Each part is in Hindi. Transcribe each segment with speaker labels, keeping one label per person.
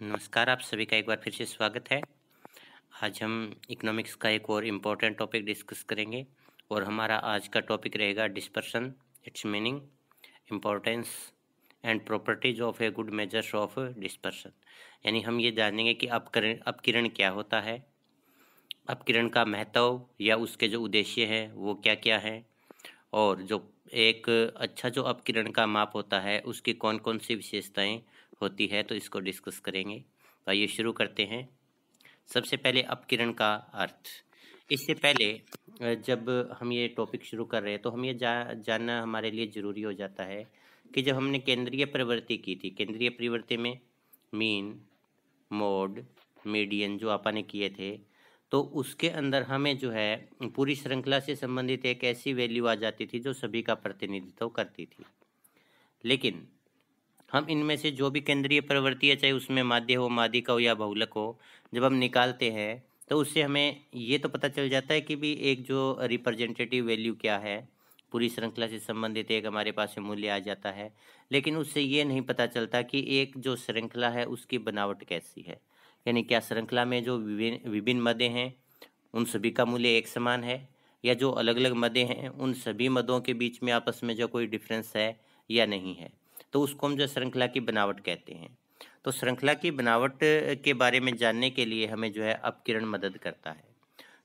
Speaker 1: नमस्कार, आप सभी का एक बार फिर से स्वागत है। आज हम इकोनॉमिक्स का एक और इम्पोर्टेंट टॉपिक डिस्कस करेंगे और हमारा आज का टॉपिक रहेगा dispersion, it's meaning, importance and properties of a good measures of dispersion. यानी हम ये जानेंगे कि अपकिरण क्या होता है, अपकिरण का महत्व या उसके जो उद्देश्य हैं वो क्या क्या हैं, और जो एक अच्छा जो अपकिरण का माप होता है उसकी कौन कौन सी विशेषताएं होती है, तो इसको डिस्कस करेंगे। तो आइए शुरू करते हैं। सबसे पहले अपकिरण का अर्थ। इससे पहले जब हम ये टॉपिक शुरू कर रहे हैं तो हम ये जानना हमारे लिए ज़रूरी हो जाता है कि जब हमने केंद्रीय प्रवृत्ति की थी, केंद्रीय प्रवृत्ति में मीन, मोड, मीडियन जो अपन ने किए थे, तो उसके अंदर हमें जो है पूरी श्रृंखला से संबंधित एक ऐसी वैल्यू आ जाती थी जो सभी का प्रतिनिधित्व करती थी। लेकिन हम इनमें से जो भी केंद्रीय प्रवृत्ति है, चाहे उसमें माध्य हो, माध्यिका हो या बहुलक हो, जब हम निकालते हैं तो उससे हमें ये तो पता चल जाता है कि भी एक जो रिप्रेजेंटेटिव वैल्यू क्या है, पूरी श्रृंखला से संबंधित एक हमारे पास में मूल्य आ जाता है। लेकिन उससे ये नहीं पता चलता कि एक जो श्रृंखला है उसकी बनावट कैसी है, यानी क्या श्रृंखला में जो विभिन्न विभिन्न मदें हैं उन सभी का मूल्य एक समान है, या जो अलग अलग मदें हैं उन सभी मदों के बीच में आपस में जो कोई डिफरेंस है या नहीं है। तो उसको हम जो श्रृंखला की बनावट कहते हैं। तो श्रृंखला की बनावट के बारे में जानने के लिए हमें जो है अपकिरण मदद करता है।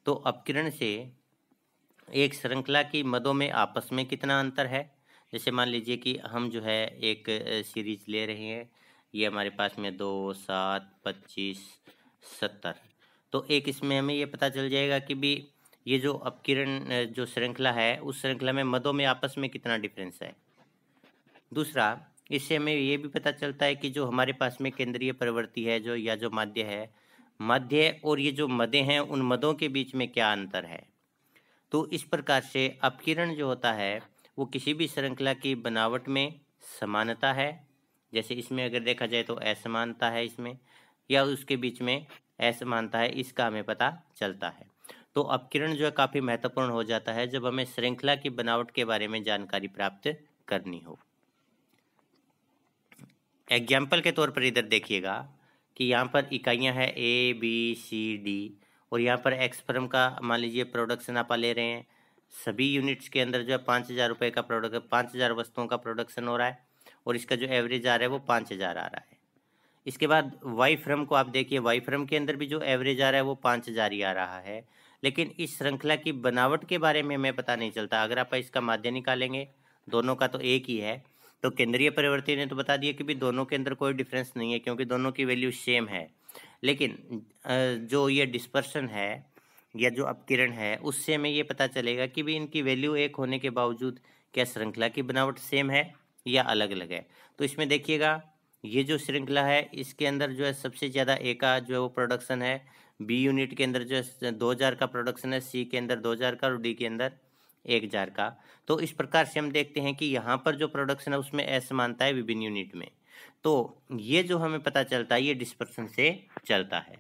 Speaker 1: तो अपकिरण से एक श्रृंखला की मदों में आपस में कितना अंतर है। जैसे मान लीजिए कि हम जो है एक सीरीज ले रहे हैं, ये हमारे पास में 2, 7, 25, 70। तो एक इसमें हमें ये पता चल जाएगा कि भी ये जो अपकिरण जो श्रृंखला है उस श्रृंखला में मदों में आपस में कितना डिफरेंस है। दूसरा, इससे हमें ये भी पता चलता है कि जो हमारे पास में केंद्रीय प्रवृत्ति है जो या जो माध्य है, माध्य और ये जो मदें हैं उन मदों के बीच में क्या अंतर है। तो इस प्रकार से अपकिरण जो होता है वो किसी भी श्रृंखला की बनावट में समानता है, जैसे इसमें अगर देखा जाए तो असमानता है इसमें, या उसके बीच में असमानता है, इसका हमें पता चलता है। तो अपकिरण जो है काफ़ी महत्वपूर्ण हो जाता है जब हमें श्रृंखला की बनावट के बारे में जानकारी प्राप्त करनी हो। एग्जाम्पल के तौर पर इधर देखिएगा कि यहाँ पर इकाइयाँ हैं ABCD, और यहाँ पर एक्स फर्म का मान लीजिए प्रोडक्शन आप ले रहे हैं। सभी यूनिट्स के अंदर जो है 5,000 रुपये का प्रोडक्ट, 5,000 वस्तुओं का प्रोडक्शन हो रहा है, और इसका जो एवरेज आ रहा है वो 5,000 आ रहा है। इसके बाद वाई फर्म को आप देखिए, वाई फर्म के अंदर भी जो एवरेज आ रहा है वो 5,000 ही आ रहा है। लेकिन इस श्रृंखला की बनावट के बारे में हमें पता नहीं चलता। अगर आप इसका माध्य निकालेंगे, दोनों का तो एक ही है, तो केंद्रीय प्रवृत्ति ने तो बता दिया कि भी दोनों के अंदर कोई डिफरेंस नहीं है क्योंकि दोनों की वैल्यू सेम है। लेकिन जो ये डिस्पर्सन है या जो अपकिरण है उससे हमें ये पता चलेगा कि भी इनकी वैल्यू एक होने के बावजूद क्या श्रृंखला की बनावट सेम है या अलग अलग है। तो इसमें देखिएगा ये जो श्रृंखला है इसके अंदर जो है सबसे ज़्यादा ए का जो है वो प्रोडक्शन है, बी यूनिट के अंदर जो है 2,000 का प्रोडक्शन है, सी के अंदर 2,000 का और डी के अंदर 1,000 का। तो इस प्रकार से हम देखते हैं कि यहाँ पर जो प्रोडक्शन है उसमें असमानता है विभिन्न यूनिट में। तो ये जो हमें पता चलता है ये डिस्पर्सन से चलता है।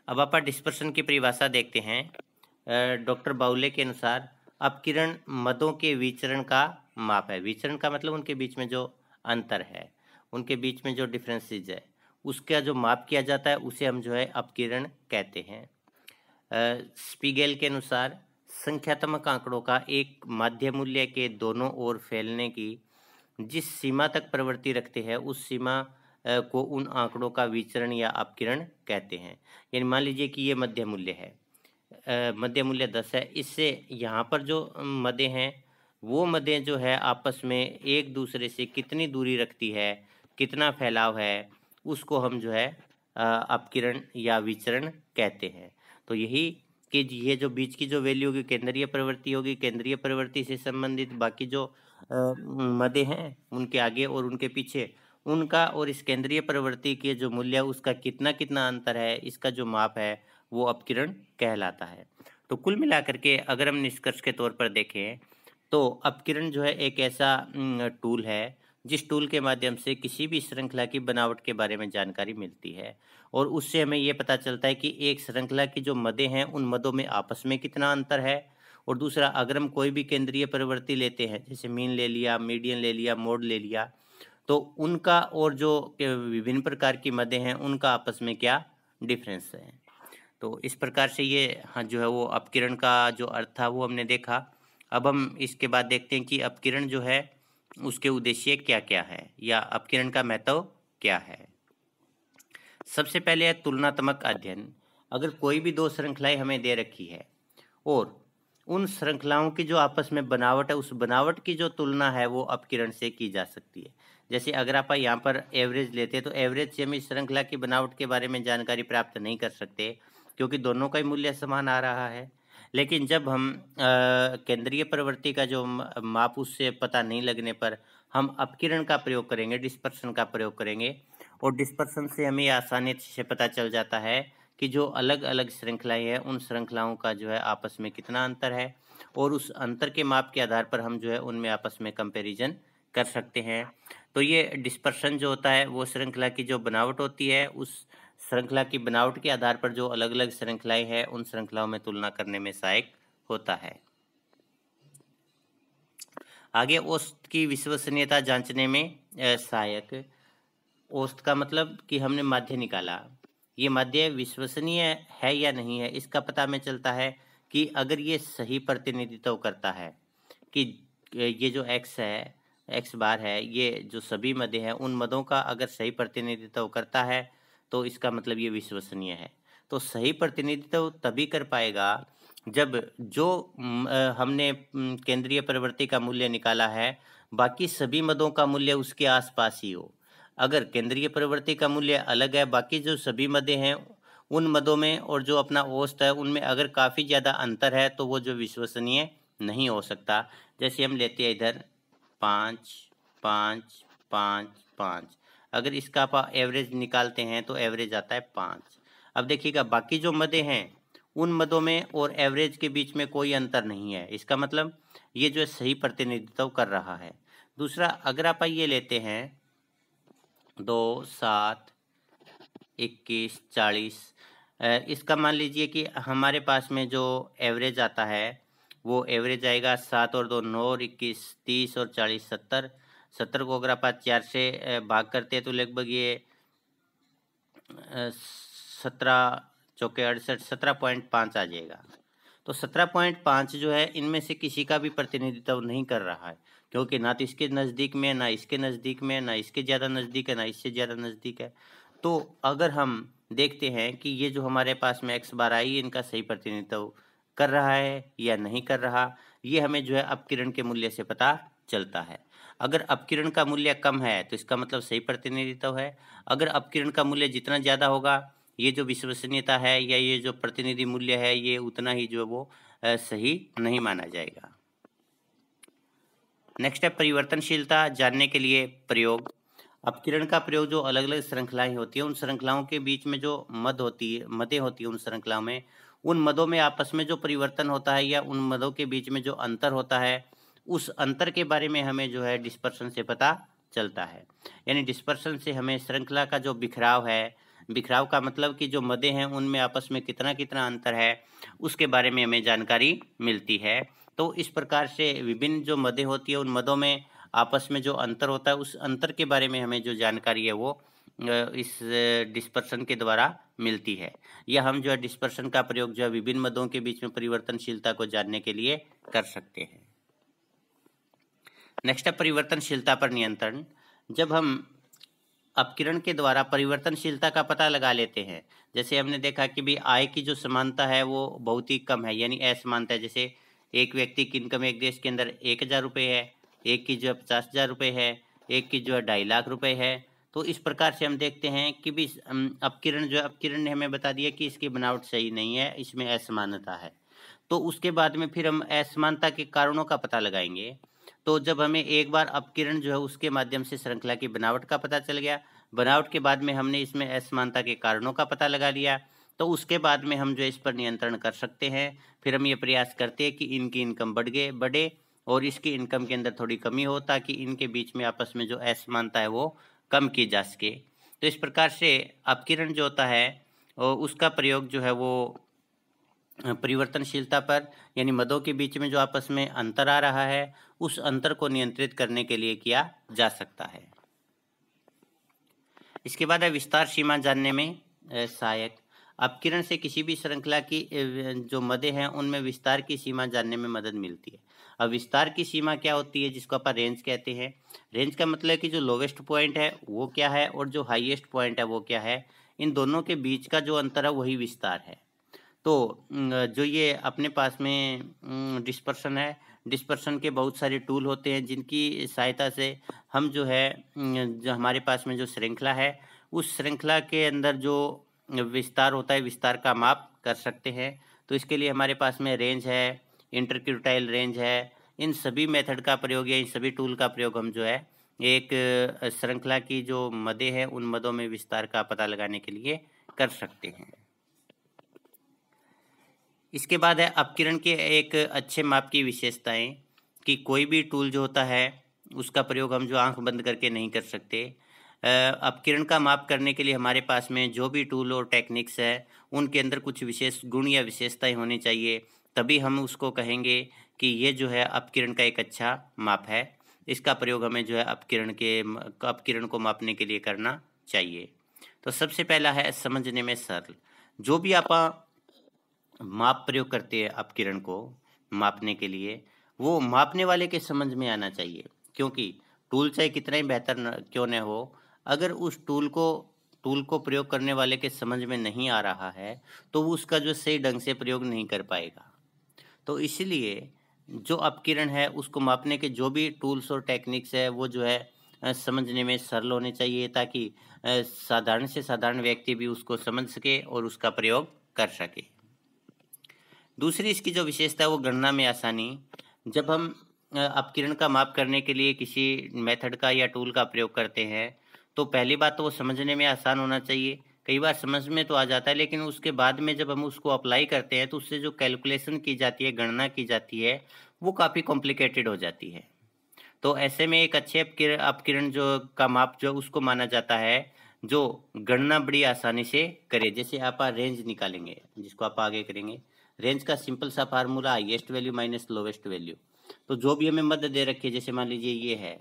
Speaker 1: अब आप डिस्पर्सन की परिभाषा देखते हैं। डॉक्टर बाउले के अनुसार अपकिरण मदों के विचरण का माप है। विचरण का मतलब उनके बीच में जो अंतर है, उनके बीच में जो डिफरेंसेस है, उसका जो माप किया जाता है उसे हम जो है अपकिरण कहते हैं। स्पीगेल के अनुसार संख्यात्मक आंकड़ों का एक माध्य मूल्य के दोनों ओर फैलने की जिस सीमा तक प्रवृत्ति रखते हैं उस सीमा को उन आंकड़ों का विचरण या अपकिरण कहते हैं। यानी मान लीजिए कि ये मध्य मूल्य है, मध्य मूल्य 10 है, इससे यहाँ पर जो मदें हैं वो मदें जो है आपस में एक दूसरे से कितनी दूरी रखती है, कितना फैलाव है, उसको हम जो है अपकिरण या विचरण कहते हैं। तो यही कि ये जो बीच की जो वैल्यू होगी केंद्रीय प्रवृत्ति होगी, केंद्रीय प्रवृत्ति से संबंधित बाकी जो मदें हैं उनके आगे और उनके पीछे उनका और इस केंद्रीय प्रवृत्ति के जो मूल्य है उसका कितना कितना अंतर है, इसका जो माप है वो अपकिरण कहलाता है। तो कुल मिलाकर के अगर हम निष्कर्ष के तौर पर देखें तो अपकिरण जो है एक ऐसा टूल है जिस टूल के माध्यम से किसी भी श्रृंखला की बनावट के बारे में जानकारी मिलती है, और उससे हमें ये पता चलता है कि एक श्रृंखला की जो मदें हैं उन मदों में आपस में कितना अंतर है। और दूसरा, अगर हम कोई भी केंद्रीय प्रवृत्ति लेते हैं, जैसे मीन ले लिया, मीडियन ले लिया, मोड ले लिया, तो उनका और जो विभिन्न प्रकार की मदें हैं उनका आपस में क्या डिफरेंस है। तो इस प्रकार से ये हाँ जो है वो अपकिरण का जो अर्थ था वो हमने देखा। अब हम इसके बाद देखते हैं कि अपकिरण जो है उसके उद्देश्य क्या क्या है या अपकिरण का महत्व क्या है। सबसे पहले है तुलनात्मक अध्ययन। अगर कोई भी दो श्रृंखलाएं हमें दे रखी है और उन श्रृंखलाओं की जो आपस में बनावट है उस बनावट की जो तुलना है वो अपकिरण से की जा सकती है। जैसे अगर आप यहाँ पर एवरेज लेते हैं तो एवरेज से हम इस श्रृंखला की बनावट के बारे में जानकारी प्राप्त नहीं कर सकते क्योंकि दोनों का ही मूल्य समान आ रहा है। लेकिन जब हम केंद्रीय प्रवृत्ति का जो माप उससे पता नहीं लगने पर हम अपकिरण का प्रयोग करेंगे, डिस्पर्सन का प्रयोग करेंगे और डिस्पर्सन से हमें आसानी से पता चल जाता है कि जो अलग अलग श्रृंखलाएं हैं उन श्रृंखलाओं का जो है आपस में कितना अंतर है और उस अंतर के माप के आधार पर हम जो है उनमें आपस में कंपैरिजन कर सकते हैं। तो ये डिस्पर्सन जो होता है वो श्रृंखला की जो बनावट होती है उस श्रृंखला की बनावट के आधार पर जो अलग अलग श्रृंखलाएं हैं उन श्रृंखलाओं में तुलना करने में सहायक होता है। आगे औसत की विश्वसनीयता जांचने में सहायक। औसत का मतलब कि हमने माध्य निकाला, ये माध्य विश्वसनीय है या नहीं है इसका पता हमें चलता है कि अगर ये सही प्रतिनिधित्व करता है कि ये जो x है, x बार है, ये जो सभी मदें हैं उन मदों का अगर सही प्रतिनिधित्व करता है तो इसका मतलब ये विश्वसनीय है। तो सही प्रतिनिधित्व तभी कर पाएगा जब जो हमने केंद्रीय प्रवृत्ति का मूल्य निकाला है बाकी सभी मदों का मूल्य उसके आसपास ही हो। अगर केंद्रीय प्रवृत्ति का मूल्य अलग है, बाकी जो सभी मदें हैं उन मदों में और जो अपना औसत है उनमें अगर काफ़ी ज़्यादा अंतर है तो वो जो विश्वसनीय नहीं हो सकता। जैसे हम लेते हैं इधर 5, 5, 5, 5, अगर इसका आप एवरेज निकालते हैं तो एवरेज आता है 5। अब देखिएगा बाकी जो मदें हैं उन मदों में और एवरेज के बीच में कोई अंतर नहीं है, इसका मतलब ये जो है सही प्रतिनिधित्व कर रहा है। दूसरा, अगर आप ये लेते हैं 2, 7, 21, 40, इसका मान लीजिए कि हमारे पास में जो एवरेज आता है वो एवरेज आएगा 7 और 2 9 और 21 30 और 40 70। 70 को अगर आप 4 से भाग करते हैं तो लगभग ये 17 चौके 68 17.5 आ जाएगा। तो 17.5 जो है इनमें से किसी का भी प्रतिनिधित्व नहीं कर रहा है क्योंकि ना तो इसके नज़दीक में, ना इसके नज़दीक में, ना इसके ज़्यादा नज़दीक है, ना इससे ज़्यादा नज़दीक है। तो अगर हम देखते हैं कि ये जो हमारे पास में x बार आई इनका सही प्रतिनिधित्व कर रहा है या नहीं कर रहा, ये हमें जो है अपकिरण के मूल्य से पता चलता है। अगर अपकिरण का मूल्य कम है तो इसका मतलब सही प्रतिनिधित्व है। अगर अपकिरण का मूल्य जितना ज़्यादा होगा ये जो विश्वसनीयता है या ये जो प्रतिनिधि मूल्य है ये उतना ही जो है वो सही नहीं माना जाएगा। नेक्स्ट है परिवर्तनशीलता जानने के लिए प्रयोग। अपकिरण का प्रयोग जो अलग अलग श्रृंखलाएं होती हैं उन श्रृंखलाओं के बीच में जो मदें होती है उन श्रृंखलाओं में उन मदों में आपस में जो परिवर्तन होता है या उन मदों के बीच में जो अंतर होता है उस अंतर के बारे में हमें जो है डिस्पर्सन से पता चलता है। यानी डिस्पर्सन से हमें श्रृंखला का जो बिखराव है, बिखराव का मतलब कि जो मदें हैं उनमें आपस में कितना कितना अंतर है उसके बारे में हमें जानकारी मिलती है। तो इस प्रकार से विभिन्न जो मदें होती है उन मदों में आपस में जो अंतर होता है उस अंतर के बारे में हमें जो जानकारी है वो इस डिस्पर्सन के द्वारा मिलती है। या हम जो है डिस्पर्सन का प्रयोग जो है विभिन्न मदों के बीच में परिवर्तनशीलता को जानने के लिए कर सकते हैं। नेक्स्ट है परिवर्तनशीलता पर नियंत्रण। जब हम अपकिरण के द्वारा परिवर्तनशीलता का पता लगा लेते हैं, जैसे हमने देखा कि भी आय की जो समानता है वो बहुत ही कम है यानी असमानता है। जैसे एक व्यक्ति की इनकम एक देश के अंदर 1000 रुपये है, एक की जो है 50,000 रुपये है, एक की जो है 2.5 लाख रुपये है। तो इस प्रकार से हम देखते हैं कि भी अपकिरण जो है अपकिरण ने हमें बता दिया कि इसकी बनावट सही नहीं है, इसमें असमानता है। तो उसके बाद में फिर हम असमानता के कारणों का पता लगाएंगे। तो जब हमें एक बार अपकिरण जो है उसके माध्यम से श्रृंखला की बनावट का पता चल गया, बनावट के बाद में हमने इसमें असमानता के कारणों का पता लगा लिया, तो उसके बाद में हम जो इस पर नियंत्रण कर सकते हैं। फिर हम ये प्रयास करते हैं कि इनकी इनकम बढ़े और इसकी इनकम के अंदर थोड़ी कमी हो ताकि इनके बीच में आपस में जो असमानता है वो कम की जा सके। तो इस प्रकार से अपकिरण जो होता है उसका प्रयोग जो है वो परिवर्तनशीलता पर यानी मदों के बीच में जो आपस में अंतर आ रहा है उस अंतर को नियंत्रित करने के लिए किया जा सकता है। इसके बाद है विस्तार सीमा जानने में सहायक। अपकिरण से किसी भी श्रृंखला की जो मदें हैं उनमें विस्तार की सीमा जानने में मदद मिलती है। अब विस्तार की सीमा क्या होती है, जिसको अपन रेंज कहते हैं। रेंज का मतलब है कि जो लोवेस्ट पॉइंट है वो क्या है और जो हाईएस्ट पॉइंट है वो क्या है, इन दोनों के बीच का जो अंतर है वही विस्तार है। तो जो ये अपने पास में डिस्पर्शन है, डिस्पर्शन के बहुत सारे टूल होते हैं जिनकी सहायता से हम जो है जो हमारे पास में जो श्रृंखला है उस श्रृंखला के अंदर जो विस्तार होता है विस्तार का माप कर सकते हैं। तो इसके लिए हमारे पास में रेंज है, इंटरक्यूटाइल रेंज है, इन सभी मेथड का प्रयोग या इन सभी टूल का प्रयोग हम जो है एक श्रृंखला की जो मदें हैं उन मदों में विस्तार का पता लगाने के लिए कर सकते हैं। इसके बाद है अपकिरण के एक अच्छे माप की विशेषताएं कि कोई भी टूल जो होता है उसका प्रयोग हम जो आंख बंद करके नहीं कर सकते। अपकिरण का माप करने के लिए हमारे पास में जो भी टूल और टेक्निक्स है उनके अंदर कुछ विशेष गुण या विशेषताएं होनी चाहिए, तभी हम उसको कहेंगे कि ये जो है अपकिरण का एक अच्छा माप है। इसका प्रयोग हमें जो है अपकिरण को मापने के लिए करना चाहिए। तो सबसे पहला है समझने में सरल। जो भी आप माप प्रयोग करते हैं अपकिरण को मापने के लिए, वो मापने वाले के समझ में आना चाहिए, क्योंकि टूल चाहे कितना ही बेहतर क्यों न हो, अगर उस टूल को प्रयोग करने वाले के समझ में नहीं आ रहा है तो वो उसका जो सही ढंग से प्रयोग नहीं कर पाएगा। तो इसलिए जो अपकिरण है उसको मापने के जो भी टूल्स और टेक्निक्स है वो जो है समझने में सरल होने चाहिए, ताकि साधारण से साधारण व्यक्ति भी उसको समझ सके और उसका प्रयोग कर सके। दूसरी इसकी जो विशेषता है वो गणना में आसानी। जब हम अपकिरण का माप करने के लिए किसी मेथड का या टूल का प्रयोग करते हैं तो पहली बात तो वो समझने में आसान होना चाहिए। कई बार समझ में तो आ जाता है, लेकिन उसके बाद में जब हम उसको अप्लाई करते हैं तो उससे जो कैलकुलेशन की जाती है, गणना की जाती है, वो काफ़ी कॉम्प्लिकेटेड हो जाती है। तो ऐसे में एक अच्छे अपकिरण जो का माप जो उसको माना जाता है जो गणना बड़ी आसानी से करे। जैसे आप रेंज निकालेंगे, जिसको आप आगे करेंगे, रेंज का सिंपल सा formula highest value minus lowest value. तो जो भी हमें मध्य दे रखी है, जैसे मान लीजिए ये है,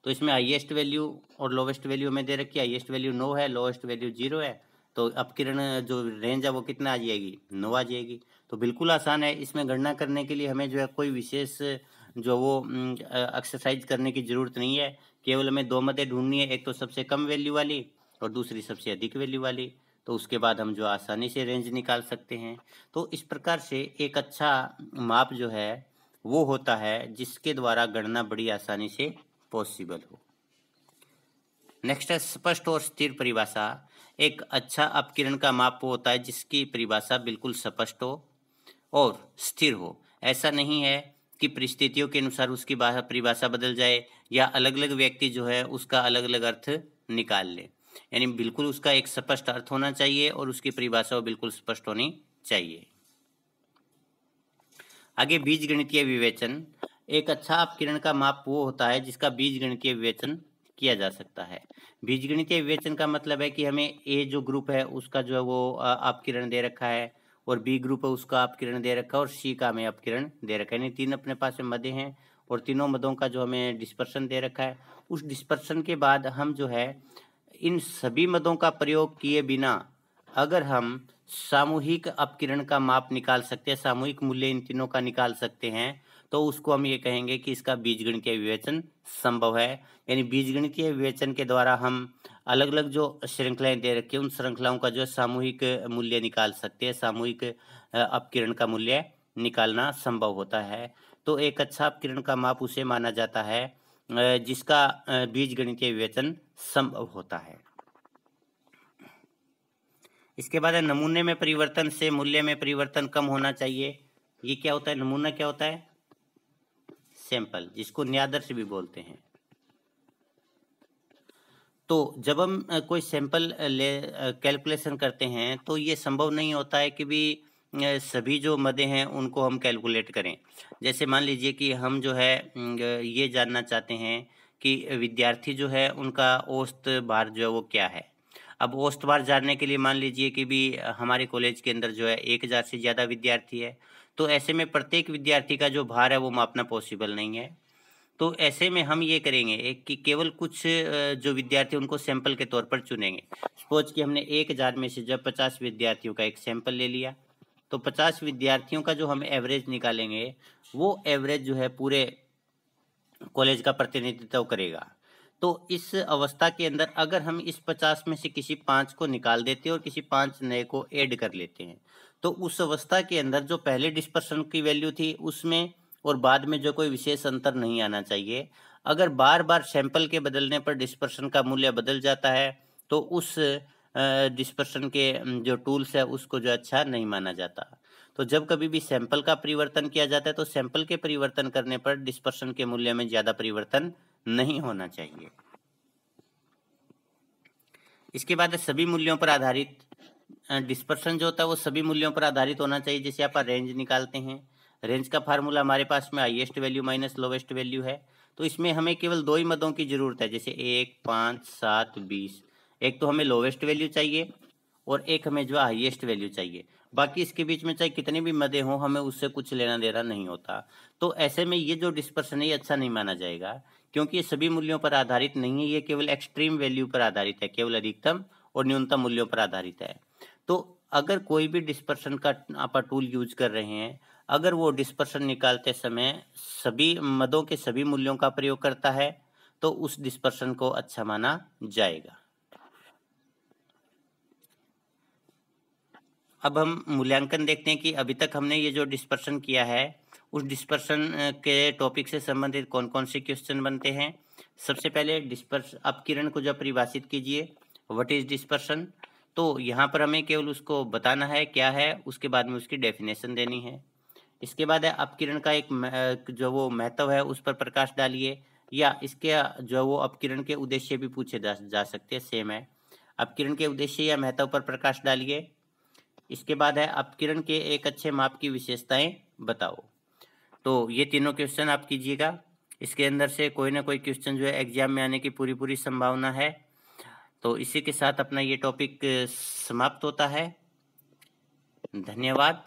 Speaker 1: तो इसमें हाईएस्ट वैल्यू और लोवेस्ट वैल्यू हमें दे रखी है। हाईएस्ट वैल्यू 9 है, लोवेस्ट वैल्यू 0 है, तो अपकिरण जो रेंज है वो कितना आ जाएगी, 9 आ जाएगी। तो बिल्कुल आसान है। इसमें गणना करने के लिए हमें जो है कोई विशेष जो वो एक्सरसाइज करने की ज़रूरत नहीं है। केवल हमें दो मदें ढूंढनी है, एक तो सबसे कम वैल्यू वाली और दूसरी सबसे अधिक वैल्यू वाली। तो उसके बाद हम जो आसानी से रेंज निकाल सकते हैं। तो इस प्रकार से एक अच्छा माप जो है वो होता है जिसके द्वारा गणना बड़ी आसानी से पॉसिबल हो। नेक्स्ट है स्पष्ट और स्थिर परिभाषा। एक अच्छा अपकिरण का माप वो होता है जिसकी परिभाषा बिल्कुल स्पष्ट हो और स्थिर हो। ऐसा नहीं है कि परिस्थितियों के अनुसार उसकी परिभाषा बदल जाए या अलग अलग व्यक्ति जो है उसका अलग अलग अर्थ निकाल ले। यानी बिल्कुल उसका एक स्पष्ट अर्थ होना चाहिए और उसकी परिभाषा बिल्कुल स्पष्ट होनी चाहिए। आगे बीजगणितीय विवेचन। एक अच्छा अपकिरण का माप वो होता है जिसका बीजगणितीय विवेचन किया जा सकता है। बीजगणितीय विवेचन का मतलब है कि हमें ए जो ग्रुप है उसका जो है वो अपकिरण दे रखा है, और बी ग्रुप है उसका अपकिरण दे रखा है, और सी का हमें अपकिरण दे रखा है। यानी तीन अपने पास में मदें हैं और तीनों मदों का जो हमें डिस्पर्शन दे रखा है, उस डिस्पर्शन के बाद हम जो है इन सभी मदों का प्रयोग किए बिना अगर हम सामूहिक अपकिरण का माप निकाल सकते हैं, सामूहिक मूल्य इन तीनों का निकाल सकते हैं, तो उसको हम ये कहेंगे कि इसका बीजगणितीय विवेचन संभव है। यानी बीजगणितीय विवेचन के द्वारा हम अलग अलग जो श्रृंखलाएं दे रखी हैं उन श्रृंखलाओं का जो सामूहिक मूल्य निकाल सकते हैं, सामूहिक अपकिरण का मूल्य निकालना संभव होता है। तो एक अच्छा अपकिरण का माप उसे माना जाता है जिसका बीजगणितीय विवेचन संभव होता है। इसके बाद है नमूने में परिवर्तन से मूल्य में परिवर्तन कम होना चाहिए। ये क्या होता है, नमूना क्या होता है, सैंपल, जिसको न्यादर्श भी बोलते हैं। तो जब हम कोई सैंपल कैलकुलेशन करते हैं तो ये संभव नहीं होता है कि भी सभी जो मदें हैं उनको हम कैलकुलेट करें। जैसे मान लीजिए कि हम जो है ये जानना चाहते हैं कि विद्यार्थी जो है उनका औसत भार जो है वो क्या है। अब औसत भार जानने के लिए मान लीजिए कि भी हमारे कॉलेज के अंदर जो है 1000 से ज़्यादा विद्यार्थी है, तो ऐसे में प्रत्येक विद्यार्थी का जो भार है वो मापना पॉसिबल नहीं है। तो ऐसे में हम ये करेंगे कि केवल कुछ जो विद्यार्थी उनको सैंपल के तौर पर चुनेंगे। सपोज कि हमने 1000 में से जब 50 विद्यार्थियों का एक सैंपल ले लिया, तो 50 विद्यार्थियों का जो हम एवरेज निकालेंगे, वो एवरेज जो है पूरे कॉलेज का प्रतिनिधित्व करेगा। तो इस अवस्था के अंदर अगर हम इस 50 में से किसी 5 को निकाल देते हैं और किसी 5 नए को ऐड कर लेते हैं, तो उस अवस्था के अंदर जो पहले डिस्पर्सन की वैल्यू थी उसमें और बाद में जो कोई विशेष अंतर नहीं आना चाहिए। अगर बार-बार सैंपल के बदलने पर डिस्पर्सन का मूल्य बदल जाता है, तो उस डिस्पर्सन के जो टूल्स है उसको जो अच्छा नहीं माना जाता। तो जब कभी भी सैंपल का परिवर्तन किया जाता है, तो सैंपल के परिवर्तन करने पर डिस्पर्सन के मूल्य में ज़्यादा परिवर्तन नहीं होना चाहिए। इसके बाद सभी मूल्यों पर आधारित डिस्पर्सन जो होता है वो सभी मूल्यों पर आधारित होना चाहिए। जैसे आप रेंज निकालते हैं, रेंज का फार्मूला हमारे पास में highest value minus lowest value है, तो इसमें हमें केवल 2 ही मदों की जरूरत है, जैसे 1, 5, 7, 20। एक तो हमें लोवेस्ट वैल्यू चाहिए और एक हमें जो हाईएस्ट वैल्यू चाहिए। बाकी इसके बीच में चाहे कितने भी मदे हों, हमें उससे कुछ लेना देना नहीं होता। तो ऐसे में ये जो डिस्पर्सन है ये अच्छा नहीं माना जाएगा, क्योंकि ये सभी मूल्यों पर आधारित नहीं है, ये केवल एक्सट्रीम वैल्यू पर आधारित है, केवल अधिकतम और न्यूनतम मूल्यों पर आधारित है। तो अगर कोई भी डिस्पर्सन का आप टूल यूज कर रहे हैं, अगर वो डिस्पर्सन निकालते समय सभी मदों के सभी मूल्यों का प्रयोग करता है, तो उस डिस्पर्सन को अच्छा माना जाएगा। अब हम मूल्यांकन देखते हैं कि अभी तक हमने ये जो डिस्पर्सन किया है, उस डिस्पर्सन के टॉपिक से संबंधित कौन कौन से क्वेश्चन बनते हैं। सबसे पहले अपकिरण को जब परिभाषित कीजिए, व्हाट इज डिस्पर्सन। तो यहाँ पर हमें केवल उसको बताना है क्या है, उसके बाद में उसकी डेफिनेशन देनी है। इसके बाद है अपकिरण का एक जो वो महत्व है उस पर प्रकाश डालिए, या इसके जो वो अपकिरण के उद्देश्य भी पूछे जा सकते हैं, सेम है। अपकिरण के उद्देश्य या महत्व पर प्रकाश डालिए। इसके बाद है अपकिरण के एक अच्छे माप की विशेषताएं बताओ। तो ये तीनों क्वेश्चन आप कीजिएगा। इसके अंदर से कोई ना कोई क्वेश्चन जो है एग्जाम में आने की पूरी संभावना है। तो इसी के साथ अपना ये टॉपिक समाप्त होता है। धन्यवाद।